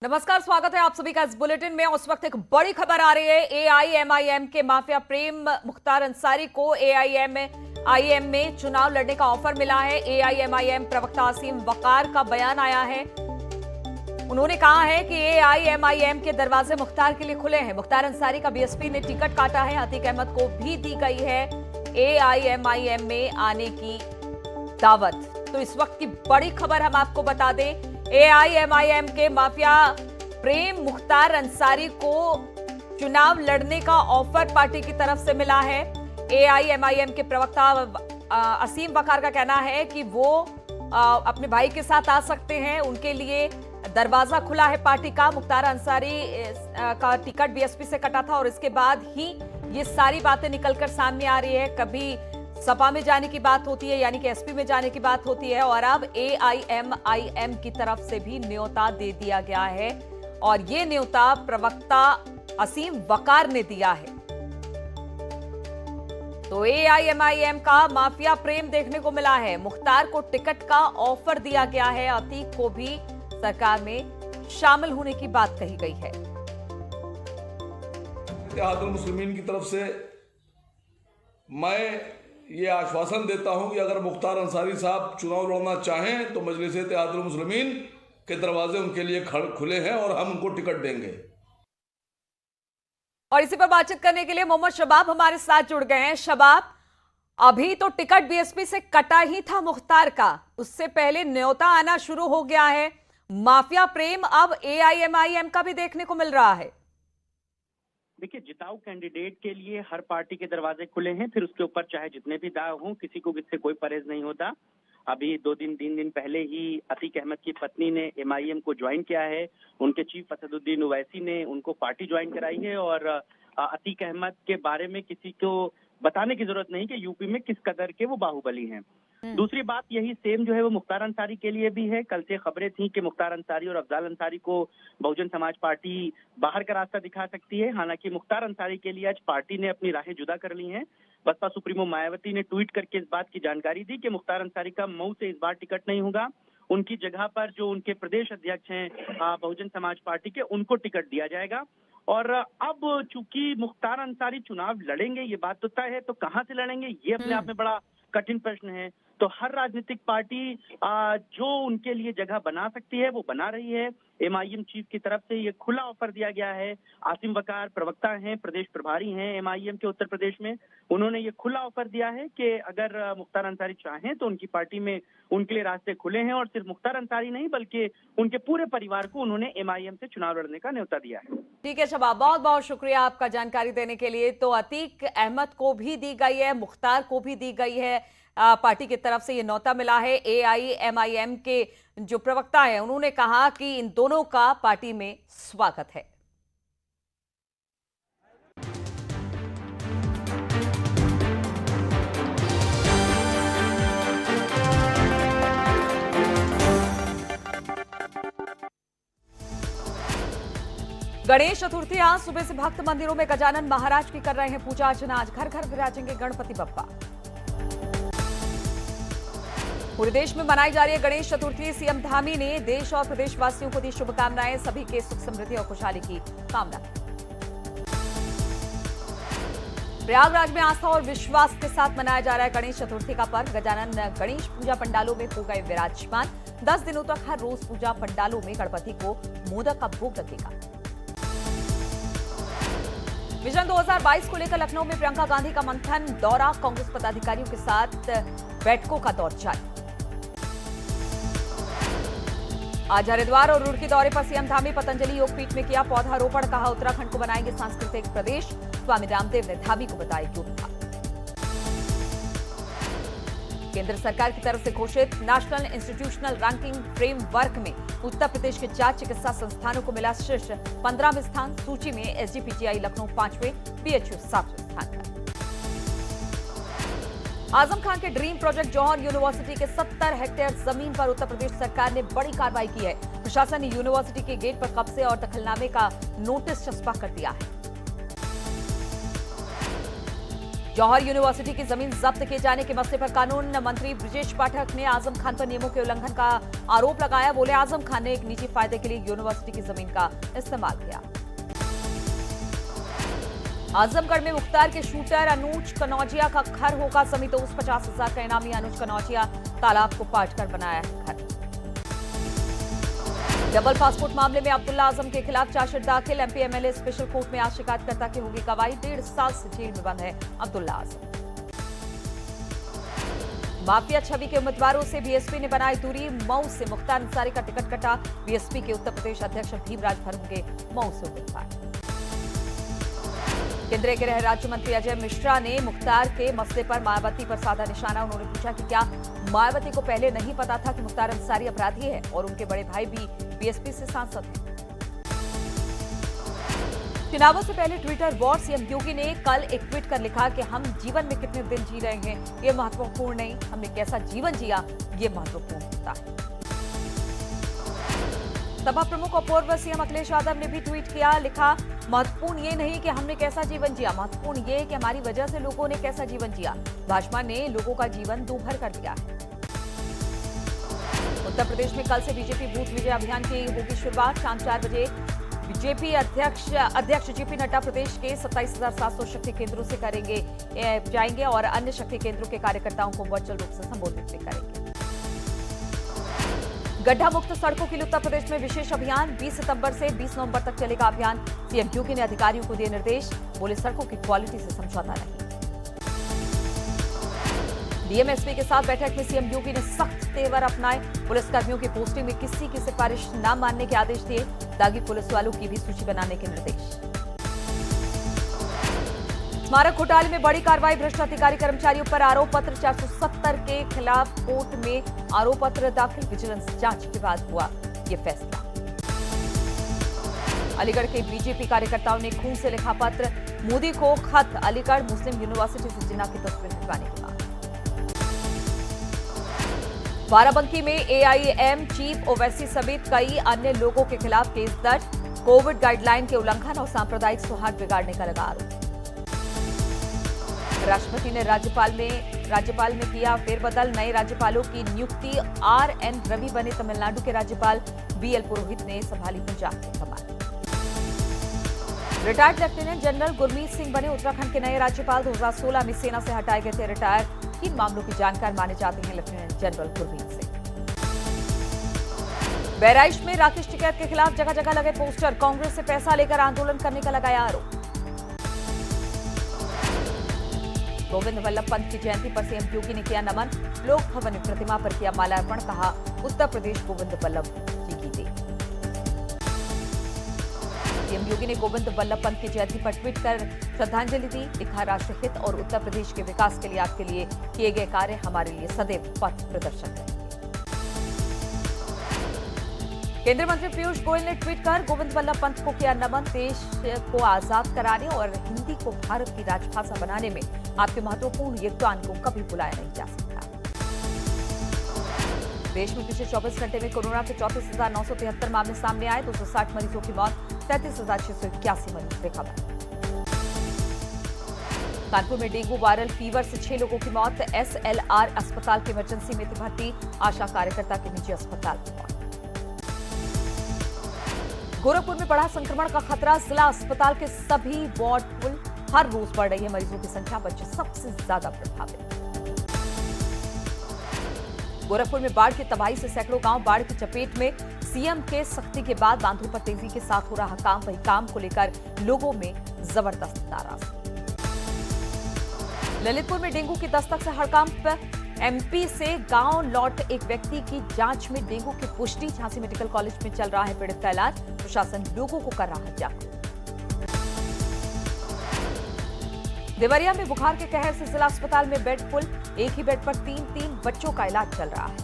नमस्कार, स्वागत है आप सभी का इस बुलेटिन में। उस वक्त एक बड़ी खबर आ रही है। एआईएमआईएम के माफिया प्रेम मुख्तार अंसारी को एआईएम में चुनाव लड़ने का ऑफर मिला है। एआईएमआईएम प्रवक्ता असीम वकार का बयान आया है। उन्होंने कहा है कि एआईएमआईएम के दरवाजे मुख्तार के लिए खुले हैं। मुख्तार अंसारी का बीएसपी ने टिकट काटा है। अतीक अहमद को भी दी गई है एआईएमआईएम में आने की दावत। तो इस वक्त की बड़ी खबर हम आपको बता दें, एआईएमआईएम के माफिया प्रेम मुख्तार अंसारी को चुनाव लड़ने का ऑफर पार्टी की तरफ से मिला है। एआईएमआईएम के प्रवक्ता असीम वकार का कहना है कि वो अपने भाई के साथ आ सकते हैं। उनके लिए दरवाजा खुला है पार्टी का। मुख्तार अंसारी का टिकट बीएसपी से कटा था और इसके बाद ही ये सारी बातें निकलकर सामने आ रही है। कभी सपा में जाने की बात होती है, यानी कि एसपी में जाने की बात होती है, और अब एआईएमआईएम की तरफ से भी न्योता दे दिया गया है और ये न्योता प्रवक्ता असीम वकार ने दिया है। तो एआईएमआईएम का माफिया प्रेम देखने को मिला है। मुख्तार को टिकट का ऑफर दिया गया है। अतीक को भी सरकार में शामिल होने की बात कही गई है। इत्तेहादुल मुस्लिमीन की तरफ से मैं ये आश्वासन देता हूं कि अगर मुख्तार अंसारी साहब चुनाव लड़ना चाहें तो मजलिस इत्तेहादुल मुस्लिमीन के दरवाजे उनके लिए खुले हैं और हम उनको टिकट देंगे। और इसी पर बातचीत करने के लिए मोहम्मद शबाब हमारे साथ जुड़ गए हैं। शबाब, अभी तो टिकट बीएसपी से कटा ही था मुख्तार का, उससे पहले न्योता आना शुरू हो गया है। माफिया प्रेम अब एआईएमआईएम का भी देखने को मिल रहा है। देखिए, जिताऊ कैंडिडेट के लिए हर पार्टी के दरवाजे खुले हैं, फिर उसके ऊपर चाहे जितने भी दाव हों, किसी को किससे कोई परहेज नहीं होता। अभी 2-3 दिन पहले ही अतीक अहमद की पत्नी ने एमआईएम को ज्वाइन किया है। उनके चीफ असदुद्दीन ओवैसी ने उनको पार्टी ज्वाइन कराई है और अतीक अहमद के बारे में किसी को बताने की जरूरत नहीं कि यूपी में किस कदर के वो बाहुबली हैं। दूसरी बात यही सेम जो है वो मुख्तार अंसारी के लिए भी है। कल से खबरें थी कि मुख्तार अंसारी और अफजाल अंसारी को बहुजन समाज पार्टी बाहर का रास्ता दिखा सकती है। हालांकि मुख्तार अंसारी के लिए आज पार्टी ने अपनी राहें जुदा कर ली हैं। बसपा सुप्रीमो मायावती ने ट्वीट करके इस बात की जानकारी दी कि मुख्तार अंसारी का मऊ से इस बार टिकट नहीं होगा। उनकी जगह पर जो उनके प्रदेश अध्यक्ष हैं बहुजन समाज पार्टी के, उनको टिकट दिया जाएगा। और अब चूंकि मुख्तार अंसारी चुनाव लड़ेंगे, ये बात तो तय है, तो कहां से लड़ेंगे ये अपने आप में बड़ा कठिन प्रश्न है। तो हर राजनीतिक पार्टी जो उनके लिए जगह बना सकती है वो बना रही है। एमआईएम चीफ की तरफ से ये खुला ऑफर दिया गया है। आसिम वकार प्रवक्ता हैं, प्रदेश प्रभारी हैं एमआईएम के उत्तर प्रदेश में। उन्होंने ये खुला ऑफर दिया है कि अगर मुख्तार अंसारी चाहें तो उनकी पार्टी में उनके लिए रास्ते खुले हैं। और सिर्फ मुख्तार अंसारी नहीं बल्कि उनके पूरे परिवार को उन्होंने एमआईएम से चुनाव लड़ने का न्योता दिया है। ठीक है शबाब, बहुत बहुत शुक्रिया आपका जानकारी देने के लिए। तो अतीक अहमद को भी दी गई है, मुख्तार को भी दी गई है, पार्टी की तरफ से ये न्योता मिला है। एआईएमआईएम के जो प्रवक्ता है उन्होंने कहा कि इन दोनों का पार्टी में स्वागत है। गणेश चतुर्थी आज सुबह से भक्त मंदिरों में गजानन महाराज की कर रहे हैं पूजा अर्चना। आज घर घर विराजेंगे गणपति बप्पा। पूरे देश में मनाई जा रही है गणेश चतुर्थी। सीएम धामी ने देश और प्रदेशवासियों को दी शुभकामनाएं। सभी के सुख समृद्धि और खुशहाली की कामना। प्रयागराज में आस्था और विश्वास के साथ मनाया जा रहा है गणेश चतुर्थी का पर्व। गजानन गणेश पूजा पंडालों में हो गए विराजमान। 10 दिनों तक हर रोज पूजा पंडालों में गणपति को मोदक का भोग लगेगा। विजन 2022 को लेकर लखनऊ में प्रियंका गांधी का मंथन दौरा। कांग्रेस पदाधिकारियों के साथ बैठकों का दौर जारी। आज हरिद्वार और रुड़की दौरे पर सीएम धामी पतंजलि योगपीठ में किया पौधारोपण। कहा उत्तराखंड को बनाएंगे सांस्कृतिक प्रदेश। स्वामी रामदेव ने धामी को बताया योद्धा। केंद्र सरकार की तरफ से घोषित नेशनल इंस्टीट्यूशनल रैंकिंग फ्रेमवर्क में उत्तर प्रदेश के 4 चिकित्सा संस्थानों को मिला शीर्ष 15वें स्थान। सूची में एसजीपीजीआई लखनऊ 5वें, बीएचयू 7वें स्थान पर। आजम खान के ड्रीम प्रोजेक्ट जौहर यूनिवर्सिटी के 70 हेक्टेयर जमीन पर उत्तर प्रदेश सरकार ने बड़ी कार्रवाई की है। प्रशासन ने यूनिवर्सिटी के गेट पर कब्जे और दखलनामे का नोटिस चस्पा कर दिया है। जौहर यूनिवर्सिटी की जमीन जब्त किए जाने के मसले पर कानून मंत्री ब्रजेश पाठक ने आजम खान पर नियमों के उल्लंघन का आरोप लगाया। बोले आजम खान ने एक निजी फायदे के लिए यूनिवर्सिटी की जमीन का इस्तेमाल किया। आजमगढ़ में मुख्तार के शूटर अनुज कनौजिया का घर होगा समीतोष। 50,000 का इनामी अनुज कनौजिया तालाब को पाटकर बनाया है घर। डबल पासपोर्ट मामले में अब्दुल्ला आजम के खिलाफ चार्जशीट दाखिल। एमपी एमएलए स्पेशल कोर्ट में आज शिकायतकर्ता की होगी गवाही। 1.5 साल से जेल में बंद है अब्दुल्ला आजम। माफिया छवि के उम्मीदवारों से बीएसपी ने बनाई दूरी। मऊ से मुख्तार अंसारी का टिकट कटा। बीएसपी के उत्तर प्रदेश अध्यक्ष भीमराज भरोगे मऊ से उम्मीदवार। केंद्रीय गृह राज्य मंत्री अजय मिश्रा ने मुख्तार के मसले पर मायावती पर साधा निशाना। उन्होंने पूछा कि क्या मायावती को पहले नहीं पता था कि मुख्तार अंसारी अपराधी है और उनके बड़े भाई भी बीएसपी से सांसद हैं। चुनावों से पहले ट्विटर वॉर सीएम योगी ने कल एक ट्वीट कर लिखा कि हम जीवन में कितने दिन जी रहे हैं ये महत्वपूर्ण नहीं, हमने कैसा जीवन जिया ये महत्वपूर्ण होता है। सपा प्रमुख और पूर्व सीएम अखिलेश यादव ने भी ट्वीट किया। लिखा महत्वपूर्ण ये नहीं कि हमने कैसा जीवन जिया, महत्वपूर्ण ये कि हमारी वजह से लोगों ने कैसा जीवन जिया। भाजपा ने लोगों का जीवन दूभर कर दिया है। उत्तर प्रदेश में कल से बीजेपी बूथ विजय अभियान की होगी शुरुआत। शाम 4 बजे बीजेपी अध्यक्ष जेपी नड्डा प्रदेश के 27,700 शक्ति केंद्रों से जाएंगे और अन्य शक्ति केंद्रों के कार्यकर्ताओं को वर्चुअल रूप से संबोधित भी करेंगे। गड्ढा मुक्त सड़कों के लिए उत्तर प्रदेश में विशेष अभियान। 20 सितंबर से 20 नवंबर तक चलेगा अभियान। सीएम योगी ने अधिकारियों को दिए निर्देश। बोले सड़कों की क्वालिटी से समझौता नहीं। डीएमएसपी के साथ बैठक में सीएम योगी ने सख्त तेवर अपनाए। पुलिसकर्मियों की पोस्टिंग में किसी की सिफारिश न मानने के आदेश दिए। दागी पुलिस वालों की भी सूची बनाने के निर्देश। स्मारक घोटाले में बड़ी कार्रवाई। भ्रष्ट अधिकारी कर्मचारियों पर आरोप पत्र। 470 के खिलाफ कोर्ट में आरोप पत्र दाखिल। विजिलेंस जांच के बाद हुआ ये फैसला। अलीगढ़ के बीजेपी कार्यकर्ताओं ने खून से लिखा पत्र। मोदी को खत। अलीगढ़ मुस्लिम यूनिवर्सिटी से जिन्ना की तस्वीर हटवाने की मांग। बाराबंकी में एआईएम चीफ ओवैसी समेत कई अन्य लोगों के खिलाफ केस दर्ज। कोविड गाइडलाइन के उल्लंघन और सांप्रदायिक सौहार्द बिगाड़ने का लगा आरोप। राष्ट्रपति ने राज्यपाल में किया फेरबदल। नए राज्यपालों की नियुक्ति। आरएन रवि बने तमिलनाडु के राज्यपाल। बीएल पुरोहित ने संभाली पंजाब की कमान। Retired lieutenant general Gurmeet Singh बने उत्तराखंड के नए राज्यपाल। 2016 में सेना से हटाए गए थे रिटायर। 3 मामलों की जानकार माने जाते हैं लेफ्टिनेंट जनरल गुरमीत सिंह। बहराइच में राकेश टिकैत के खिलाफ जगह जगह लगे पोस्टर। कांग्रेस से पैसा लेकर आंदोलन करने का लगाया आरोप। गोविंद वल्लभ पंत की जयंती पर सीएम योगी ने किया नमन। लोक भवन में प्रतिमा पर किया माल्यार्पण। कहा उत्तर प्रदेश गोविंद वल्लभ जी की देन। सीएम योगी ने गोविंद वल्लभ पंत की जयंती पर ट्वीट कर श्रद्धांजलि दी। लिखा राष्ट्र हित और उत्तर प्रदेश के विकास के लिए आपके लिए किए गए कार्य हमारे लिए सदैव पथ प्रदर्शक रहेंगे। केंद्रीय मंत्री पीयूष गोयल ने ट्वीट कर गोविंद वल्लभ पंत को किया नमन। देश को आजाद कराने और हिंदी को भारत की राजभाषा बनाने में आपके महत्वपूर्ण योगदान को कभी भुलाया नहीं जा सकता। देश में पिछले 24 घंटे में कोरोना के 34,973 मामले सामने आए। 260 मरीजों की मौत। 37,681 मरीज रिकवर। कानपुर में डेंगू वायरल फीवर से 6 लोगों की मौत। एसएलआर अस्पताल की इमरजेंसी में थी भर्ती। आशा कार्यकर्ता की निजी अस्पताल में मौत। गोरखपुर में बढ़ा संक्रमण का खतरा। जिला अस्पताल के सभी वार्ड फुल। हर रोज बढ़ रही है मरीजों की संख्या। बच्चे सबसे ज्यादा प्रभावित। गोरखपुर में बाढ़ की तबाही से सैकड़ों गांव बाढ़ की चपेट में। सीएम के सख्ती के बाद बांधों पर तेजी के साथ हो रहा काम। वही काम को लेकर लोगों में जबरदस्त नाराजगी। ललितपुर में डेंगू की दस्तक से हड़कंप। एमपी से गांव लौट एक व्यक्ति की जांच में डेंगू की पुष्टि। झांसी मेडिकल कॉलेज में चल रहा है पीड़ित का इलाज। प्रशासन लोगों को कर रहा है जागरूक। देवरिया में बुखार के कहर से जिला अस्पताल में बेड फुल। एक ही बेड पर 3 बच्चों का इलाज चल रहा है।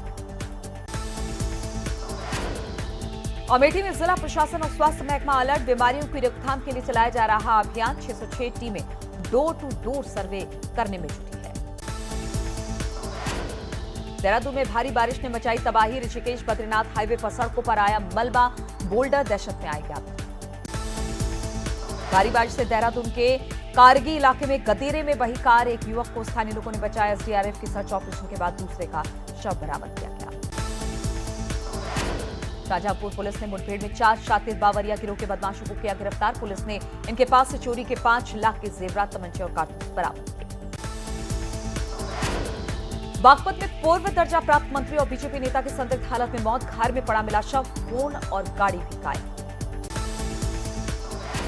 अमेठी में जिला प्रशासन और स्वास्थ्य महकमा अलर्ट। बीमारियों की रोकथाम के लिए चलाया जा रहा अभियान। 606 टीमें डोर टू डोर सर्वे करने में जुटी है। देहरादून में भारी बारिश ने मचाई तबाही। ऋषिकेश बद्रीनाथ हाईवे पर सड़कों पर आया मलबा। बोल्डर दहशत में आएगा। भारी बारिश से देहरादून के कारगी इलाके में गदेरे में बही कार, एक युवक को स्थानीय लोगों ने बचाया। एसडीआरएफ की सर्च ऑपरेशन के बाद दूसरे का शव बरामद किया गया। शाहजहांपुर पुलिस ने मुठभेड़ में 4 शातिर बावरिया गिरोह के बदमाशों को किया गिरफ्तार। पुलिस ने इनके पास से चोरी के 5 लाख के जेवरात, तमंचे और कारतूस बरामद किए। बागपत में पूर्व दर्जा प्राप्त मंत्री और बीजेपी नेता की संदिग्ध हालत में मौत, घर में पड़ा मिला शव, फोन और गाड़ी भी गायब।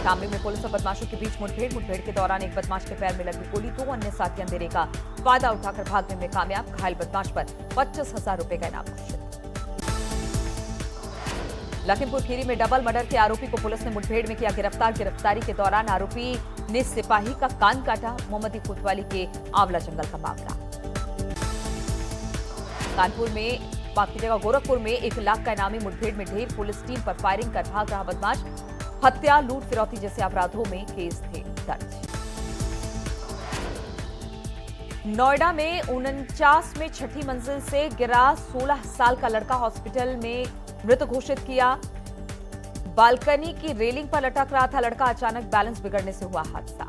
शामली में पुलिस और बदमाशों के बीच मुठभेड़ के दौरान एक बदमाश के पैर में लगी गोली, 2 अन्य साथी अंधेरे का फायदा उठाकर भागने में कामयाब। घायल बदमाश पर 25,000 रुपए का इनाम घोषित। लखीमपुर खीरी में डबल मर्डर के आरोपी को पुलिस ने मुठभेड़ में किया गिरफ्तार। गिरफ्तारी के दौरान आरोपी ने सिपाही का कान काटा। मोहम्मदी कोतवाली के आंवला जंगल का मामला। कानपुर में गोरखपुर में 1 लाख का इनामी मुठभेड़ में ढेर, पुलिस टीम पर फायरिंग कर भाग रहा बदमाश। हत्या, लूट, फिरौती जैसे अपराधों में केस थे दर्ज। नोएडा में 49 में 6ठी मंजिल से गिरा 16 साल का लड़का, हॉस्पिटल में मृत घोषित किया। बालकनी की रेलिंग पर लटक रहा था लड़का, अचानक बैलेंस बिगड़ने से हुआ हादसा।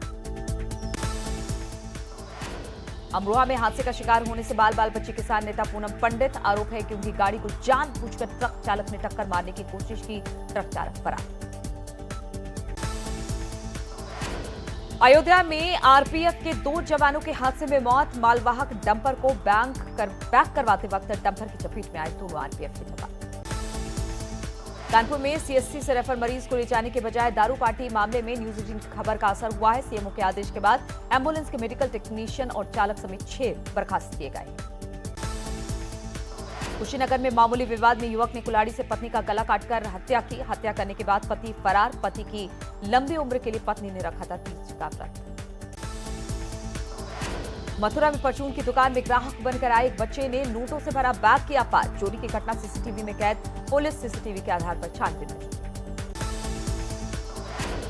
अमरोहा में हादसे का शिकार होने से बाल बच्चे किसान नेता पूनम पंडित, आरोप है कि उनकी गाड़ी को जानबूझकर ट्रक चालक ने टक्कर मारने की कोशिश की, ट्रक चालक फरार। अयोध्या में आरपीएफ के 2 जवानों के हादसे में मौत, मालवाहक डंपर को बैक करवाते वक्त डंपर की चपेट में आए दोनों आरपीएफ के जवान। कानपुर में सीएससी से रेफर मरीज को ले जाने के बजाय दारू पार्टी, मामले में न्यूज 18 की खबर का असर हुआ है। सीएमओ के आदेश के बाद एम्बुलेंस के मेडिकल टेक्नीशियन और चालक समेत 6 बर्खास्त किए गए। कुशीनगर में मामूली विवाद में युवक ने कुल्हाड़ी से पत्नी का गला काटकर हत्या की। हत्या करने के बाद पति फरार। पति की लंबी उम्र के लिए पत्नी ने रखा था तीज का व्रत। मथुरा में परचून की दुकान में ग्राहक बनकर आए एक बच्चे ने नोटों से भरा बैग किया पार। चोरी की घटना सीसीटीवी में कैद, पुलिस सीसीटीवी के आधार पर छानबीन में जुटी।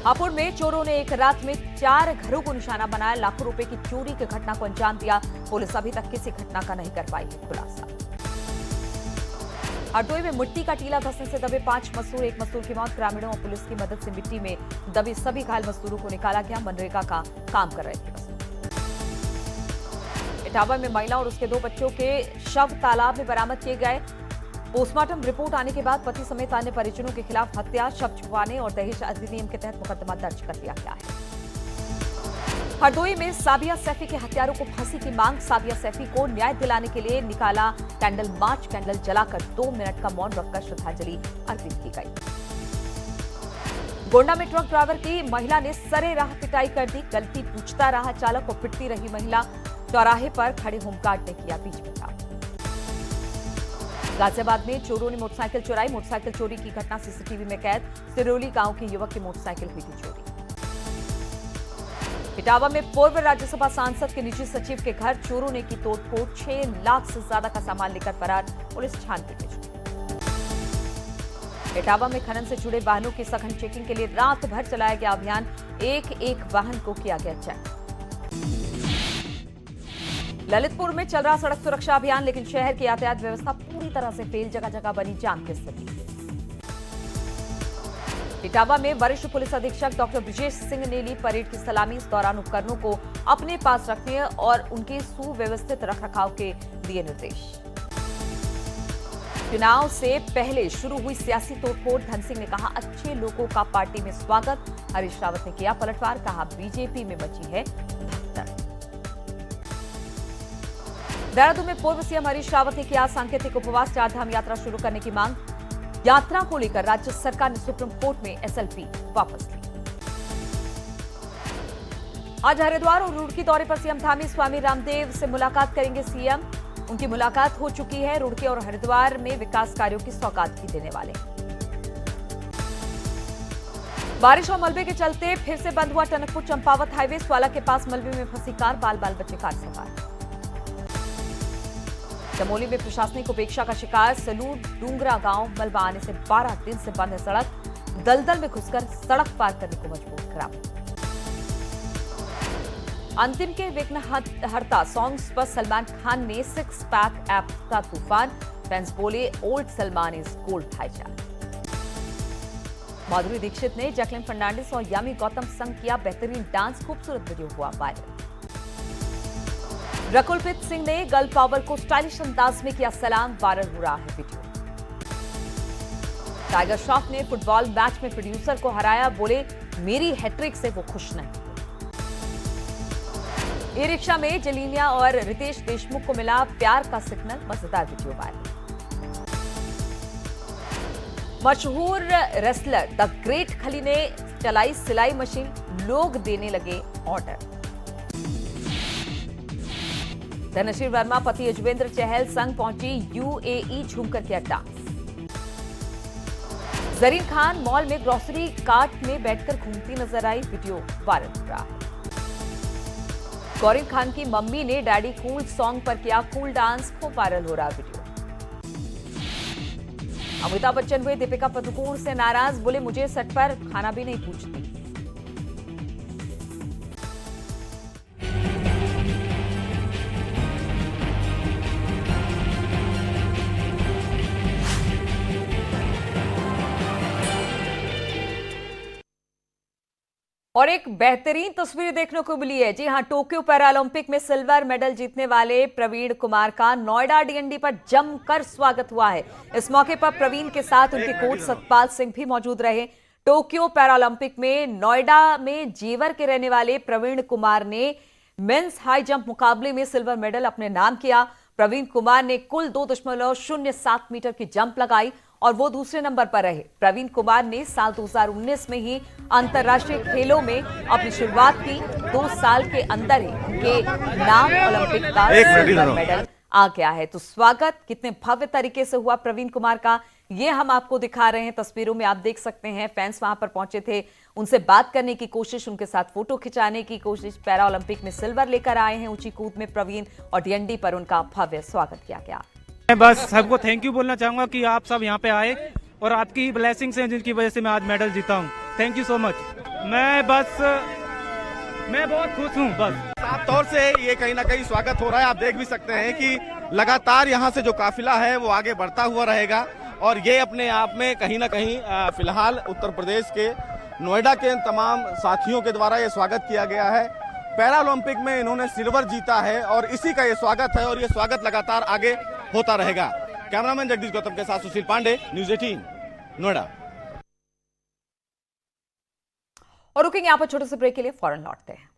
हापुड़ में चोरों ने एक रात में 4 घरों को निशाना बनाया, लाखों रुपए की चोरी की घटना को अंजाम दिया। पुलिस अभी तक किसी घटना का नहीं कर पाई है खुलासा। हरदोई में मिट्टी का टीला धंसने से दबे 5 मजदूर, 1 मजदूर की मौत। ग्रामीणों और पुलिस की मदद से मिट्टी में दबे सभी घायल मजदूरों को निकाला गया। मनरेगा का काम कर रहे थे। इटावा में महिला और उसके 2 बच्चों के शव तालाब में बरामद किए गए। पोस्टमार्टम रिपोर्ट आने के बाद पति समेत अन्य परिजनों के खिलाफ हत्या, शव छुपाने और दहेज अधिनियम के तहत मुकदमा दर्ज कर लिया गया है। हरदोई में साबिया सैफी के हत्यारों को फांसी की मांग। साबिया सैफी को न्याय दिलाने के लिए निकाला कैंडल मार्च। कैंडल जलाकर 2 मिनट का मौन रखकर श्रद्धांजलि अर्पित की गई। गोंडा में ट्रक ड्राइवर की महिला ने सरेराह पिटाई कर दी। गलती पूछता रहा चालक को पिटती रही महिला। चौराहे पर खड़े होमगार्ड ने किया बीच में था। गाजियाबाद में चोरों ने मोटरसाइकिल चुराई। मोटरसाइकिल चोरी की घटना सीसीटीवी में कैद। सिरोली गांव के युवक की मोटरसाइकिल हुई थी चोरी। इटावा में पूर्व राज्यसभा सांसद के निजी सचिव के घर चोरों ने की तोड़फोड़। 6 लाख से ज्यादा का सामान लेकर फरार, पुलिस छानबीन में जुटी। इटावा में खनन से जुड़े वाहनों की सघन चेकिंग के लिए रात भर चलाया गया अभियान। एक वाहन को किया गया चेक। ललितपुर में चल रहा सड़क सुरक्षा अभियान, लेकिन शहर की यातायात व्यवस्था पूरी तरह से फेल, जगह जगह बनी जाम की स्थिति। इटावा में वरिष्ठ पुलिस अधीक्षक डॉक्टर ब्रिजेश सिंह ने ली परेड की सलामी। इस दौरान उपकरणों को अपने पास रखने और उनके सुव्यवस्थित रखरखाव के दिए निर्देश। चुनाव से पहले शुरू हुई सियासी तोड़फोड़, धन सिंह ने कहा अच्छे लोगों का पार्टी में स्वागत। हरीश रावत ने किया पलटवार, कहा बीजेपी में मची है भगदड़। देहरादून में पूर्व सीएम हरीश रावत ने किया सांकेतिक उपवास। 4 धाम यात्रा शुरू करने की मांग। यात्रा को लेकर राज्य सरकार ने सुप्रीम कोर्ट में एसएलपी वापस ली। आज हरिद्वार और रुड़की दौरे पर सीएम धामी, स्वामी रामदेव से मुलाकात करेंगे सीएम। उनकी मुलाकात हो चुकी है। रुड़की और हरिद्वार में विकास कार्यों की सौगात भी देने वाले। बारिश और मलबे के चलते फिर से बंद हुआ टनकपुर चंपावत हाईवे। स्वाला के पास मलबे में फंसी कार, बाल बच्चे कार सवार। चमोली में प्रशासनिक उपेक्षा का शिकार सलूर डूंगरा गांव। मलबा आने से 12 दिन से बंद है सड़क। दलदल में घुसकर सड़क पार करने को मजबूर ग्राम। अंतिम के विघ्नहर्ता सॉन्ग्स पर सलमान खान ने 6 पैक ऐप का तूफान। फैंस बोले old Salman is gold hijack. Madhuri Dixit ने जैकलिन फर्नांडिस और यामी गौतम संग किया बेहतरीन डांस, खूबसूरत वीडियो हुआ वायरल। रकुलप्रीत सिंह ने गर्ल पावर को स्टाइलिश अंदाज में किया सलाम, वायरल हो रहा है वीडियो। टाइगर श्रॉफ ने फुटबॉल मैच में प्रोड्यूसर को हराया, बोले मेरी हैट्रिक से वो खुश नहीं। ई रिक्शा में जलीनिया और रितेश देशमुख को मिला प्यार का सिग्नल, मजेदार वीडियो वायरल। मशहूर रेसलर द ग्रेट खली ने चलाई सिलाई मशीन, लोग देने लगे ऑर्डर। धनश्री वर्मा पति युजवेंद्र चहल संग पहुंची यूएई, झूमकर किया डांस। जरीन खान मॉल में ग्रोसरी कार्ट में बैठकर घूमती नजर आई, वीडियो वायरल हो रहा है। गौरीन खान की मम्मी ने डैडी कूल सॉन्ग पर किया कूल डांस, खूब वायरल हो रहा वीडियो। अमिताभ बच्चन हुए दीपिका पादुकोण से नाराज, बोले मुझे सेट पर खाना भी नहीं पूछती। और एक बेहतरीन तस्वीर देखने को मिली है। जी हां, टोक्यो पैरालंपिक में सिल्वर मेडल जीतने वाले प्रवीण कुमार का नोएडा डीएनडी पर जमकर स्वागत हुआ है। इस मौके पर प्रवीण के साथ उनके कोच सतपाल सिंह भी मौजूद रहे। टोक्यो पैरालंपिक में नोएडा में जेवर के रहने वाले प्रवीण कुमार ने मेंस हाई जंप मुकाबले में सिल्वर मेडल अपने नाम किया। प्रवीण कुमार ने कुल 2.07 मीटर की जंप लगाई और वो दूसरे नंबर पर रहे। प्रवीण कुमार ने साल 2019 में ही अंतर्राष्ट्रीय खेलों में अपनी शुरुआत की। 2 साल के अंदर ही उनके नाम ओलंपिक का सिल्वर मेडल आ गया है। तो स्वागत कितने भव्य तरीके से हुआ प्रवीण कुमार का, ये हम आपको दिखा रहे हैं तस्वीरों में। आप देख सकते हैं फैंस वहां पर पहुंचे थे, उनसे बात करने की कोशिश, उनके साथ फोटो खिंचाने की कोशिश। पैरा ओलंपिक में सिल्वर लेकर आए हैं ऊंची कूद में प्रवीण, और डीएनडी पर उनका भव्य स्वागत किया गया। मैं बस सबको थैंक यू बोलना चाहूंगा कि आप सब यहाँ पे आए और आपकी ब्लेसिंग्स हैं जिनकी वजह से मैं आज मेडल जीता हूँ। Thank you so much. मैं बहुत खुश हूँ। बस साफ तौर से ये कहीं ना कहीं स्वागत हो रहा है। आप देख भी सकते हैं कि लगातार यहाँ से जो काफिला है वो आगे बढ़ता हुआ रहेगा, और ये अपने आप में कहीं ना कहीं फिलहाल उत्तर प्रदेश के नोएडा के तमाम साथियों के द्वारा ये स्वागत किया गया है। पैरालंपिक में इन्होंने सिल्वर जीता है और इसी का ये स्वागत है, और ये स्वागत लगातार आगे होता रहेगा। कैमरामैन जगदीश गौतम के साथ सुशील पांडे, न्यूज़ 18 नोएडा। और रुकेंगे यहाँ पर छोटे से ब्रेक के लिए, फौरन लौटते हैं।